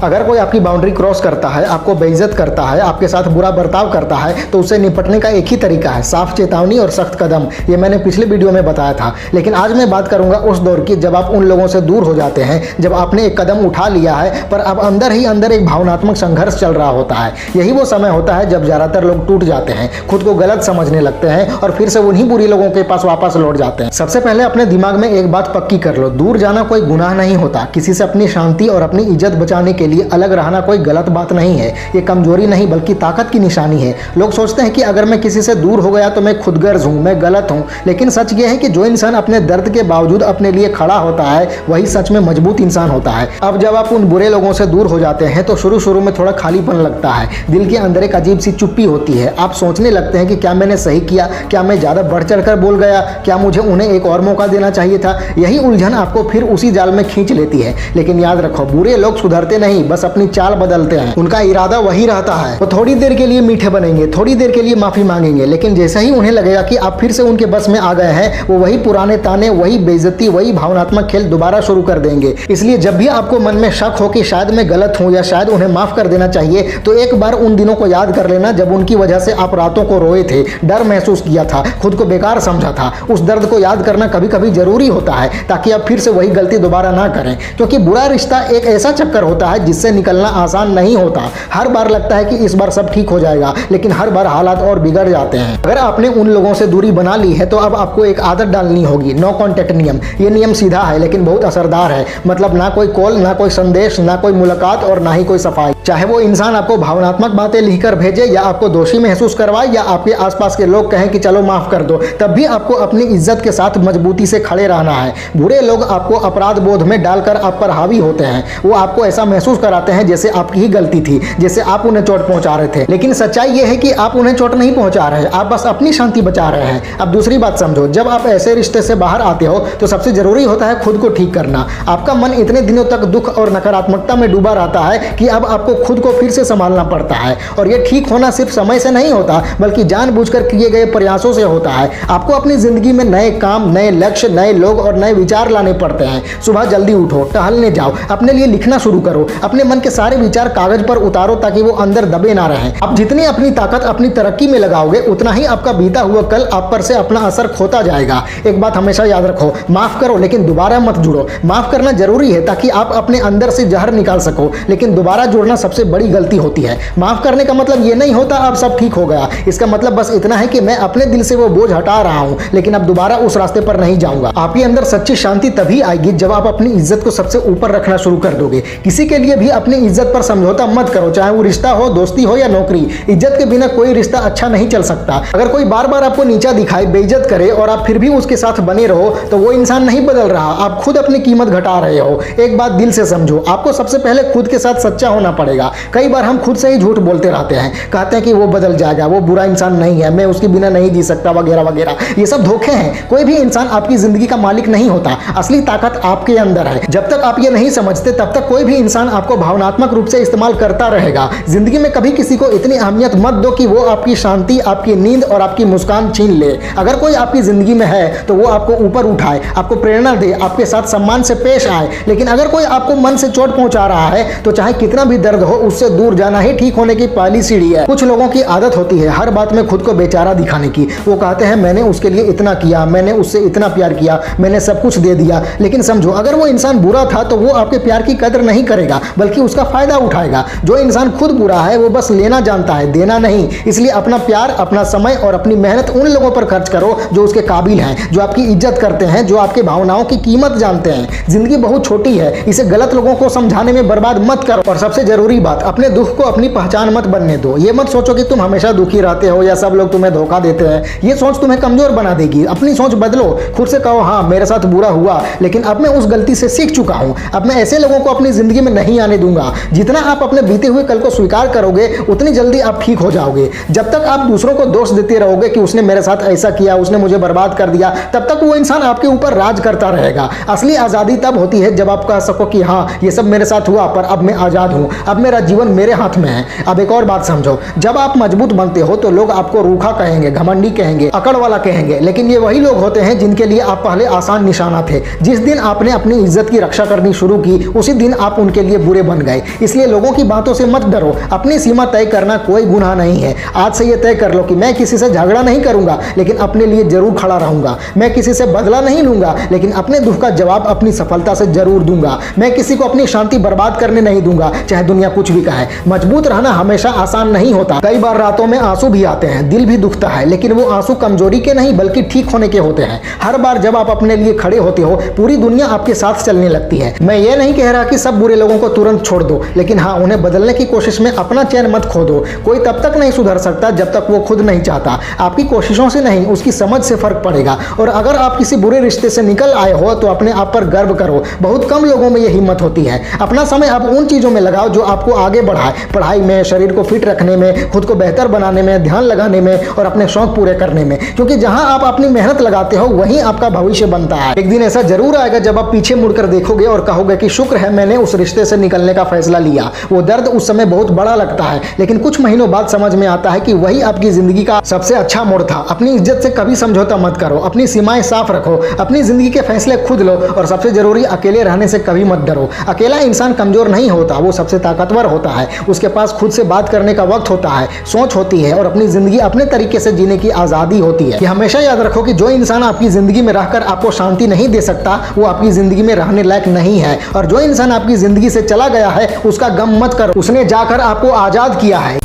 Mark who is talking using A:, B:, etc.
A: अगर कोई आपकी बाउंड्री क्रॉस करता है, आपको बेइज्जत करता है, आपके साथ बुरा बर्ताव करता है, तो उससे निपटने का एक ही तरीका है, साफ चेतावनी और सख्त कदम। ये मैंने पिछले वीडियो में बताया था। लेकिन आज मैं बात करूंगा उस दौर की जब आप उन लोगों से दूर हो जाते हैं, जब आपने एक कदम उठा लिया है पर अब अंदर ही अंदर एक भावनात्मक संघर्ष चल रहा होता है। यही वो समय होता है जब ज्यादातर लोग टूट जाते हैं, खुद को गलत समझने लगते हैं और फिर से उन्हीं बुरी लोगों के पास वापस लौट जाते हैं। सबसे पहले अपने दिमाग में एक बात पक्की कर लो, दूर जाना कोई गुनाह नहीं होता। किसी से अपनी शांति और अपनी इज्जत बचाने के लिए अलग रहना कोई गलत बात नहीं है। ये कमजोरी नहीं बल्कि ताकत की निशानी है। लोग सोचते हैं कि अगर मैं किसी से दूर हो गया तो मैं खुदगर्ज हूं, मैं गलत हूं। लेकिन सच ये है कि जो इंसान अपने दर्द के बावजूद अपने लिए खड़ा होता है वही सच में मजबूत इंसान होता है। अब जब आप उन बुरे लोगों से दूर हो जाते हैं तो शुरू में थोड़ा खालीपन लगता है, दिल के अंदर एक अजीब सी चुप्पी होती है। आप सोचने लगते हैं कि क्या मैंने सही किया, क्या मैं ज्यादा बढ़ चढ़ कर बोल गया, क्या मुझे उन्हें एक और मौका देना चाहिए था। यही उलझन आपको फिर उसी जाल में खींच लेती है। लेकिन याद रखो, बुरे लोग सुधरते नहीं, बस अपनी चाल बदलते हैं। उनका इरादा वही रहता है। वो थोड़ी देर के लिए मीठे बनेंगे, थोड़ी देर के लिए माफी मांगेंगे, लेकिन जैसे ही उन्हें लगेगा कि आप फिर से उनके बस में आ गए हैं, वो वही पुराने ताने, वही बेइज्जती, वही भावनात्मक खेल दोबारा शुरू कर देंगे। इसलिए जब भी आपको मन में शक हो कि शायद मैं गलत हूं या शायद उन्हें माफ कर देना चाहिए, तो एक बार उन दिनों को याद कर लेना जब उनकी वजह से आप रातों को रोए थे, डर महसूस किया था, खुद को बेकार समझा था। उस दर्द को याद करना कभी कभी जरूरी होता है ताकि आप फिर से वही गलती दोबारा ना करें। क्योंकि बुरा रिश्ता एक ऐसा चक्कर होता है जिससे निकलना आसान नहीं होता। हर बार लगता है कि इस बार सब ठीक हो जाएगा, लेकिन हर बार हालात और बिगड़ जाते हैं। अगर आपने उन लोगों से दूरी बना ली है तो अब आपको एक आदत डालनी होगी, नो कॉन्टेक्ट नियम। ये नियम सीधा है लेकिन बहुत असरदार है। मतलब ना कोई कॉल, ना कोई संदेश, ना कोई मुलाकात और ना ही कोई सफाई। चाहे वो इंसान आपको भावनात्मक बातें लिखकर भेजे या आपको दोषी महसूस करवाए या आपके आसपास के लोग कहें कि चलो माफ कर दो, तब भी आपको अपनी इज्जत के साथ मजबूती से खड़े रहना है। बुरे लोग आपको अपराध बोध में डालकर आप पर हावी होते हैं। वो आपको ऐसा महसूस कराते हैं जैसे आपकी ही गलती थी, जैसे आप उन्हें चोट पहुंचा रहे थे। लेकिन सच्चाई ये है कि आप उन्हें चोट नहीं पहुंचा रहे, आप बस अपनी शांति बचा रहे हैं। अब दूसरी बात समझो, जब आप ऐसे रिश्ते से बाहर आते हो तो सबसे जरूरी होता है खुद को ठीक करना। आपका मन इतने दिनों तक दुख और नकारात्मकता में डूबा रहता है कि अब आपको खुद को फिर से संभालना पड़ता है। और यह ठीक होना सिर्फ समय से नहीं होता बल्कि जानबूझकर किए गए प्रयासों से होता है। आपको अपनी जिंदगी में नए काम, नए लक्ष्य, नए लोग और नए विचार लाने पड़ते हैं। सुबह जल्दी उठो, टहलने जाओ, अपने लिए लिखना शुरू करो, अपने मन के सारे विचार कागज पर उतारो ताकि वो अंदर दबे ना रहें। आप जितनी अपनी ताकत अपनी तरक्की में लगाओगे उतना ही आपका बीता हुआ कल आप पर से अपना असर खोता जाएगा। एक बात हमेशा याद रखो, माफ करो लेकिन दोबारा मत जुड़ो। माफ करना जरूरी है ताकि आप अपने अंदर से जहर निकाल सको, लेकिन दोबारा जुड़ना सबसे बड़ी गलती होती है। माफ करने का मतलब ये नहीं होता अब सब ठीक हो गया। इसका मतलब बस इतना है कि मैं अपने दिल से वो बोझ हटा रहा हूं, लेकिन अब दोबारा उस रास्ते पर नहीं जाऊंगा। आपके अंदर सच्ची शांति तभी आएगी जब आप अपनी इज्जत को सबसे ऊपर रखना शुरू कर दोगे। किसी के लिए भी अपनी इज्जत पर समझौता मत करो, चाहे वो रिश्ता हो, दोस्ती हो या नौकरी। इज्जत के बिना कोई रिश्ता अच्छा नहीं चल सकता। अगर कोई बार बार आपको नीचा दिखाए, बेइज्जत करे और आप फिर भी उसके साथ बने रहो तो वो इंसान नहीं बदल रहा, आप खुद अपनी कीमत घटा रहे हो। एक बात दिल से समझो, आपको सबसे पहले खुद के साथ सच्चा होना पड़ेगा। कई बार हम खुद से ही झूठ बोलते रहते हैं, कहते हैं कि वो बदल जाएगा, वो बुरा इंसान नहीं है, मैं उसके बिना नहीं जी सकता वगैरह वगैरह। ये सब धोखे हैं। कोई भी इंसान आपकी जिंदगी का मालिक नहीं होता, असली ताकत आपके अंदर है। जब तक आप ये नहीं समझते तब तक कोई भी इंसान आपको भावनात्मक रूप से इस्तेमाल करता रहेगा। जिंदगी में कभी किसी को इतनी अहमियत मत दो कि वो आपकी शांति, आपकी नींद और आपकी मुस्कान छीन ले। अगर कोई आपकी जिंदगी में है तो वो आपको ऊपर उठाए, आपको प्रेरणा दे, आपके साथ सम्मान से पेश आए। लेकिन अगर कोई आपको मन से चोट पहुंचा रहा है तो चाहे कितना भी दर्द हो, उससे दूर जाना ही ठीक होने की पहली सीढ़ी है। कुछ लोगों की आदत होती है हर बात में खुद को बेचारा दिखाने की। वो कहते हैं मैंने उसके लिए इतना किया, मैंने उससे इतना प्यार किया, मैंने सब कुछ दे दिया। लेकिन समझो, अगर वो इंसान बुरा था तो वो आपके प्यार की कदर नहीं करेगा बल्कि उसका फायदा उठाएगा। जो इंसान खुद बुरा है वो बस लेना जानता है, देना नहीं। इसलिए अपना प्यार, अपना समय और अपनी मेहनत उन लोगों पर खर्च करो जो उसके काबिल हैं, जो आपकी इज्जत करते हैं, जो आपकी भावनाओं की कीमत जानते हैं। जिंदगी बहुत छोटी है, इसे गलत लोगों को समझाने में बर्बाद मत करो। और सबसे जरूरी बात, अपने दुख को अपनी पहचान मत बनने दो। ये मत सोचो कि तुम हमेशा दुखी रहते हो या सब लोग तुम्हें धोखा देते हैं। ये सोच तुम्हें कमजोर बना देगी। अपनी सोच बदलो, खुद से कहो हाँ मेरे साथ बुरा हुआ लेकिन अब मैं उस गलती से सीख चुका हूं, अब मैं ऐसे लोगों को अपनी जिंदगी में नहीं आने दूंगा। जितना आप अपने बीते हुए कल को स्वीकार करोगे उतनी जल्दी आप ठीक हो जाओगे। जब तक आप दूसरों को दोष देते रहोगे कि उसने मेरे साथ ऐसा किया, उसने मुझे बर्बाद कर दिया, तब तक वो इंसान आपके ऊपर राज करता रहेगा। असली आजादी तब होती है जब आप कह सको कि हाँ ये सब मेरे साथ हुआ पर अब मैं आजाद हूं, अब मेरा जीवन मेरे हाथ में है। अब एक और बात समझो, जब आप मजबूत बनते हो तो लोग आपको रूखा कहेंगे, घमंडी कहेंगे, अकड़ वाला कहेंगे, लेकिन ये वही लोग होते हैं जिनके लिए आप पहले आसान निशाना थे। जिस दिन आपने अपनी इज्जत की रक्षा करनी शुरू की उसी दिन आप उनके लिए बुरे बन गए। इसलिए लोगों की बातों से मत डरो, अपनी सीमा तय करना कोई गुनाह नहीं है। आज से ये तय कर लो कि मैं किसी से झगड़ा नहीं करूंगा, लेकिन अपने लिए जरूर खड़ा रहूंगा। मैं किसी से बदला नहीं लूंगा, लेकिन अपने दुख का जवाब अपनी सफलता से जरूर दूंगा। मैं किसी को अपनी शांति बर्बाद करने नहीं दूंगा, चाहे दुनिया कुछ भी कहे। मजबूत रहना हमेशा आसान नहीं होता। कई बार रातों में आंसू भी आते हैं, दिल भी दुखता है, लेकिन वो आंसू कमजोरी के नहीं बल्कि ठीक होने के होते हैं। हर बार जब आप अपने लिए खड़े होते हो, पूरी दुनिया आपके साथ चलने लगती है। मैं ये नहीं कह रहा कि सब बुरे लोगों को तुरंत छोड़ दो, लेकिन हाँ, उन्हें बदलने की कोशिश में अपना चैन मत खो दो। कोई तब तक नहीं सुधर सकता जब तक वो खुद नहीं चाहता। आपकी कोशिशों से नहीं, उसकी समझ से फर्क पड़ेगा। और अगर आप किसी बुरे रिश्ते से निकल आए हो तो अपने आप पर गर्व करो। बहुत कम लोगों में ये हिम्मत होती है। अपना समय आप उन चीजों में लगाओ जो आपको आगे बढ़ाए, पढ़ाई में, शरीर को फिट रखने में, खुद को बेहतर बनाने में, ध्यान लगाने में और अपने शौक पूरे करने में। क्योंकि जहां आप अपनी मेहनत लगाते हो वहीं आपका भविष्य बनता है। एक दिन ऐसा जरूर आएगा जब आप पीछे मुड़कर देखोगे और कहोगे कि शुक्र है मैंने उस रिश्ते से निकलने का फैसला लिया। वो दर्द उस समय बहुत बड़ा लगता है, लेकिन कुछ महीनों बाद समझ में आता है कि वही आपकी जिंदगी का सबसे अच्छा मोड़ था। अपनी इज्जत से कभी समझौता मत करो, अपनी सीमाएं साफ रखो, अपनी जिंदगी के फैसले खुद लो और सबसे जरूरी, अकेले रहने से कभी मत डरो। अकेला इंसान कमजोर नहीं होता, वो सबसे ताकतवर होता है। उसके पास खुद से बात करने का वक्त होता है, सोच होती है और अपनी जिंदगी अपने तरीके से जीने की आजादी होती है। ये हमेशा याद रखो कि जो इंसान आपकी जिंदगी में रहकर आपको शांति नहीं दे सकता, वो आपकी जिंदगी में रहने लायक नहीं है। और जो इंसान आपकी जिंदगी से चला गया है, उसका गम मत करो, उसने जाकर आपको आजाद किया है।